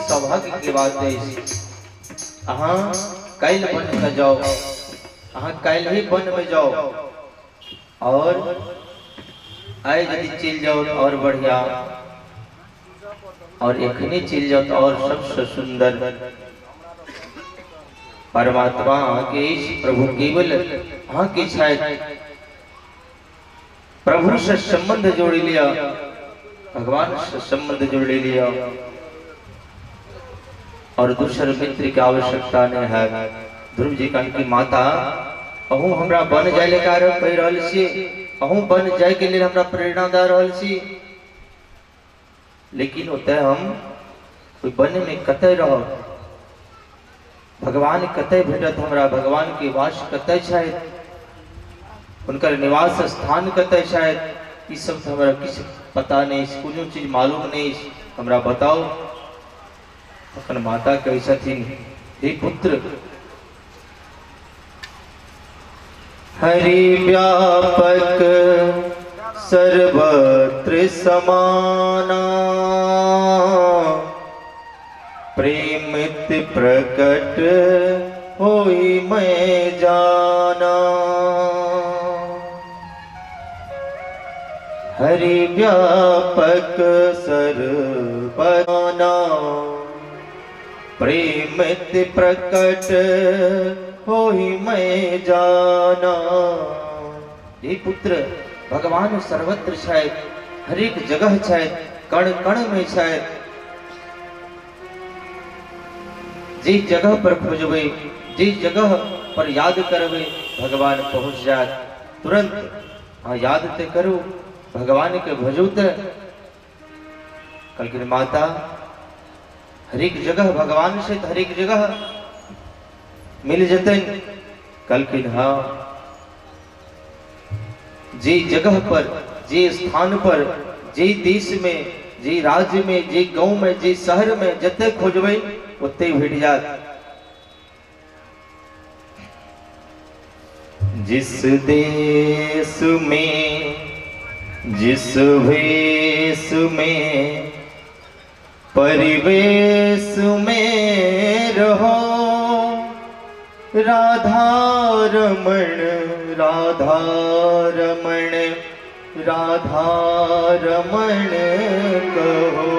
सौभाग्य की बात है। अहाँ कैल वन में जाओ, अहाँ कैल ही वन में जाओ और आए यदि चल जाओ तो और बढ़िया, और एखने चल जाओ तो और सबसे सुंदर। परमात्मा के प्रभु केवल अहाँ के छायत प्रभु से संबंध जोड़ लिया, भगवान से संबंध जोड़ लिया और दूसरे मित्र की आवश्यकता नहीं है। ध्रुव जी कहन की माता अहू हमरा बन जाए ले कार्य कह रहल छी, अहू बन जाए के लिए हमरा प्रेरणा दे रहल छी, लेकिन ओते हम कोई बन में कतय रह, भगवान कतय भेटत हमरा, भगवान के वास कतय छथि, उनकर निवास स्थान कतय छथि, ई सब हमरा किछ पता नहीं, कोनो चीज मालूम नहीं, हमरा बताओ। अपन माता कही छथिन, हे पुत्र हरि व्यापक सर्वत्र समाना, प्रेमित प्रकट होई मैं जाना। हरि व्यापक सर्वना, प्रेमित प्रकट होई मैं जाना। हे पुत्र भगवान सर्वत्र छथि, हर एक जगह छथि, कण कण में छथि। जिस जगह पर खोजबै, जिस जगह पर याद करबै, भगवान पहुंच जात तुरंत। हाँ याद ते करो, भगवान के भजो ते। कल माता हर एक जगह भगवान से हर एक जगह मिल जतन। कल की हाँ जे जगह पर, जे स्थान पर, जे देश में, जे राज्य में, जे गांव में, जे शहर में जते खोजबै ओते भेट जात। जिस देश में, जिस भेष में, परिवेश में रहो, राधा रमण, राधा रमण, राधा रमण कहो।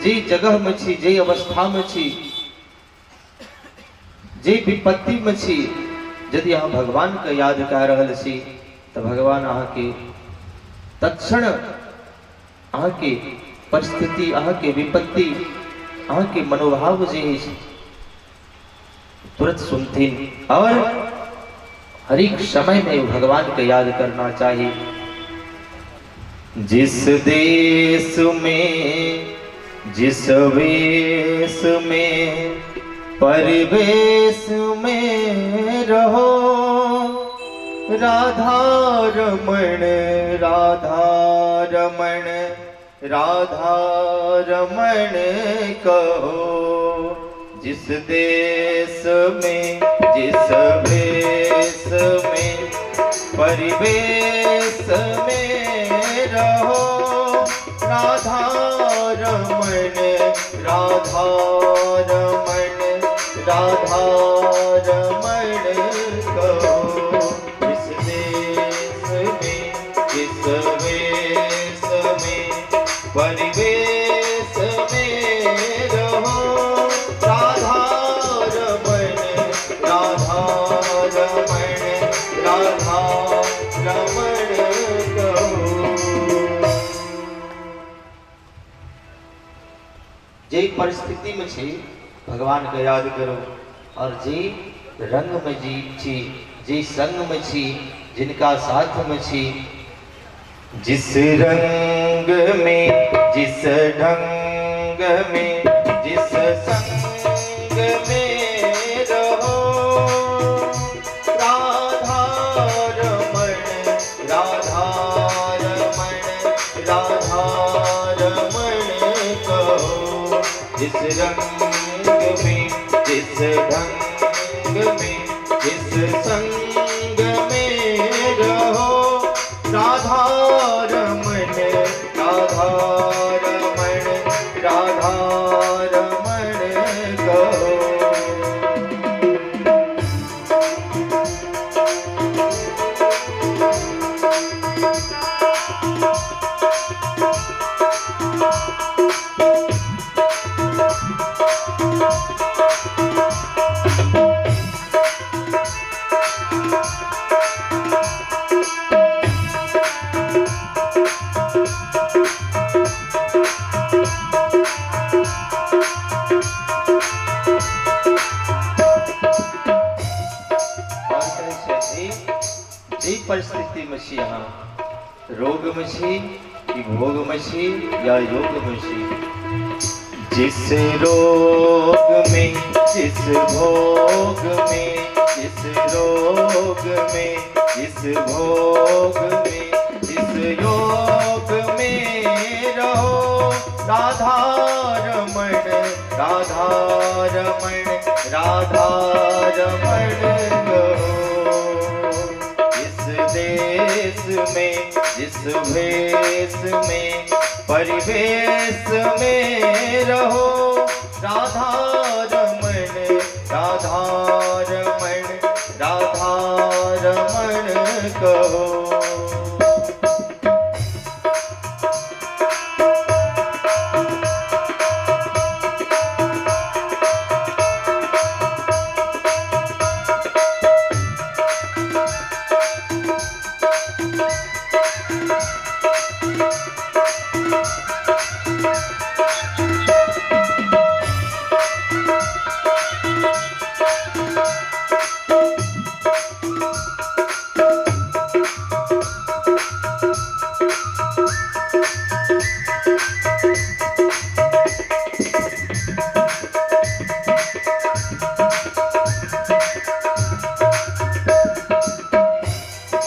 जे जगह में छी, जे अवस्था में छी, जे विपत्ति में छी, यदि अहाँ भगवान के याद कर रहल छी तो भगवान अहाँ के तत्क्षण अहाँ के परिस्थिति, अहाँ के विपत्ति, अहाँ के मनोभाव जे तुरंत सुनथिन। और हर एक समय में भगवान के याद करना चाहिए। जिस देश में, जिस वेश में, परिवेश में रहो, राधा रमण, राधा रमण, राधा रमण कहो। जिस देश में, जिस वेश में, परिवेश में रहो, राधा रमण, राधा रमण, राधा रमण कहो। जिस देश में, जिस वेश में, परिवेश में रहो, राधा रमण, राधा रमण, राधा रमण कहो। जे परिस्थिति में छी भगवान के याद करो, और जे रंग में जी छी, जे संग में छी, जिनका साथ में छी, जिस रंग में, जिस ढंग में, जिस संग में रहो, जिस रंग में, जिस ढंग में, जिस संग में रहो, राधा रमण, राधा रमण, राधा रमण कहो। परिस्थिति में यहाँ रोग में कि भोग में या योग में, जिस रोग में, जिस भोग में, जिस रोग में, जिस भोग में, जिस योग में रहो, राधा रमण, राधा रमण, राधा रमण कहो। देश में, जिस भेष में, परिवेश में रहो, राधा रमण, राधा रमण, राधा रमण कहो।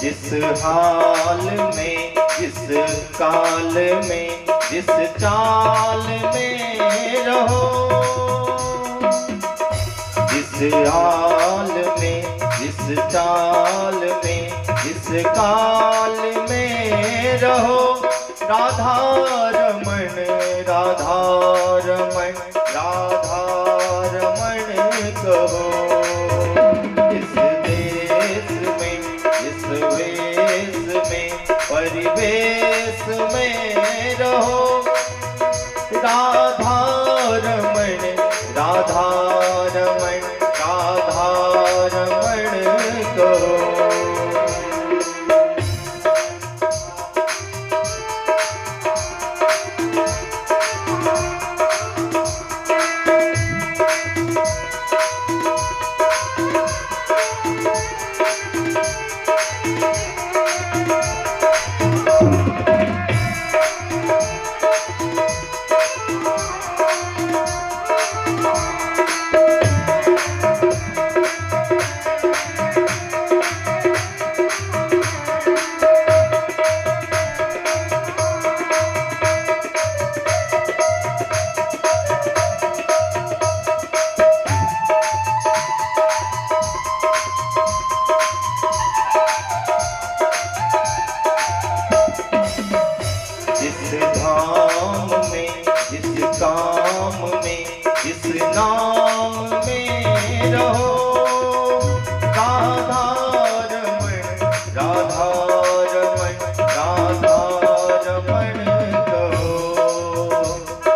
जिस हाल में, जिस काल में, जिस चाल में रहो, जिस हाल में, जिस चाल में, जिस काल में रहो, राधा रमण, राधा रमण, राधा रमण कहो। इस देश में, इस वेश में, परिवेश में रहो, राधा रमण, राधा रमण, राधा रमण कहो। काम में, जिस नाम में रहो, राधा रमण, राधा रमण, राधा रमण कहो।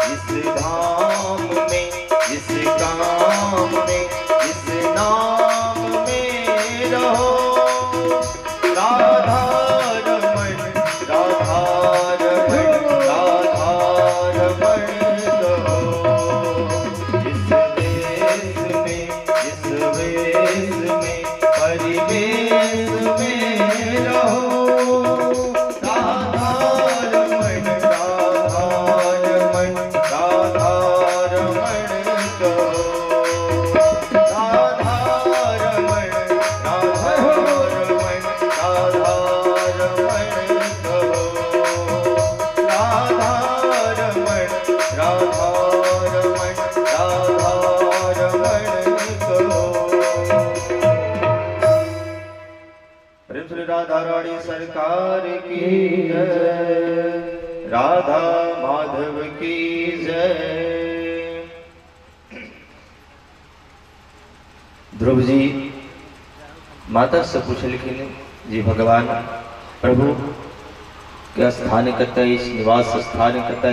जिस धाम में, जिस काम में, जिस नाम में रहो, राधा रमण, राधा रमण, राधा रमण कहो। जिस देश में, जिस वेश में, परिवेश में रहो, राधा रमण, राधा रमण, राधा रमण कहो। राधा रमण, राधा कल्याणी सरकार की जय, राधा माधव की जय। ध्रुव जी माता से पूछलिखिन जी भगवान प्रभु क्या स्थान कतई, निवास स्थान कतई।